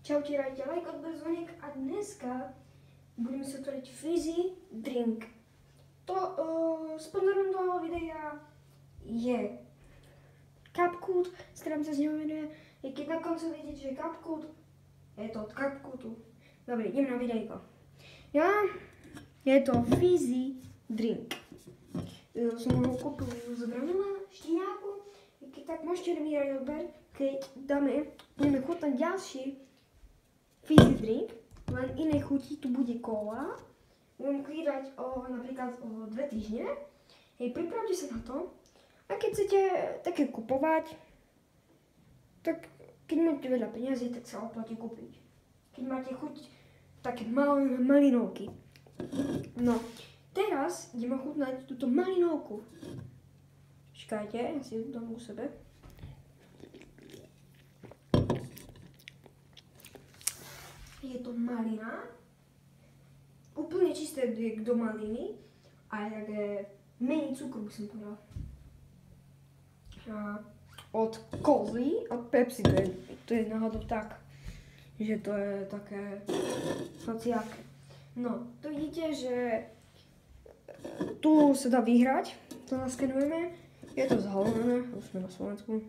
Čaute, dajte like, odber, zvonek a dneska budeme si otvoriť fizzy drink. Sponzorom toho videa je CapCut, starám sa z neho menuje. Keď na koncu vidíte, že je CapCut, je to od CapCutu. Dobre, idem na videjko. Je to fizzy drink. Som ho kúpil z Granula, Štiňáku. Keď tak môžete vymírať odber, keď budeme chutnať ďalší fizzy drink, len inej chuti, tu bude cola. Budem vydať napríklad o 2 týždne. Pripravte sa na to. A keď chcete také kupovať, tak keď máte veľa peniazí, tak sa oplatí kúpiť. Keď máte chuť také malinovky. No, teraz ideme ochutnať túto malinovku. Čakajte, ja si ju dám u sebe. Je to malina, úplne čisté do maliny a je také menej cukru, by som povedal. Od kozy, od Pepsi, to je náhodou tak, že to je také hociaké. No, tu vidíte, že tu sa dá vyhrať, to naskenujeme, je to zhalené, už sme na Slovensku.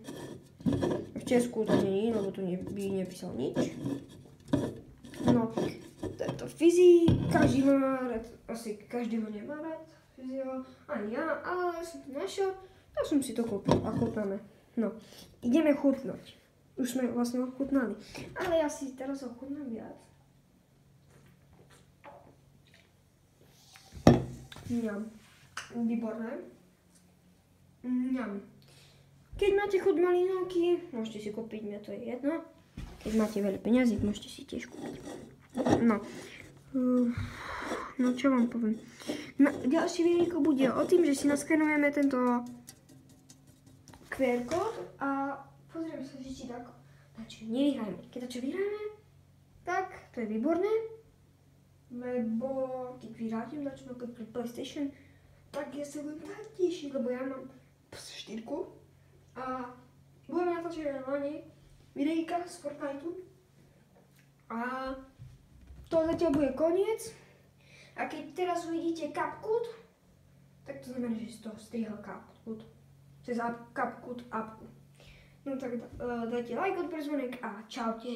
V Česku to nie je, lebo tu by nepísal nič. No, tento fizzy, každý má rád, asi každý ho nemá rád, fizzyho, ani ja, ale som to našiel, tak som si to kúpil a chutnáme. No, ideme chutnať. Už sme vlastne ochutnali, ale ja si teraz ochutnám viac. Mňam, výborné. Mňam. Keď máte chuť malinovky, môžete si kúpiť, mňa to je jedno. Keď máte veľa peniazí, môžete si tiež kúpiť. No čo vám poviem. Ďalší videjko bude o tým, že si naskenujeme tento QR kód a pozrieme sa, či tak dačo nevyhrajeme. Keď dačo vyhrajeme, tak to je výborné, lebo keď vyhrátim dačo napríklad pri PlayStation, tak ja sa budem tak tešiť, lebo ja mám PS4 a budeme natáčať na nej videjka z Fortniteu a to zatiaľ bude koniec. A keď teraz uvidíte CapCut, tak to znamená, že si to strihal CapCut cez CapCut appku. No tak dajte like, odber, zvonek a čaute.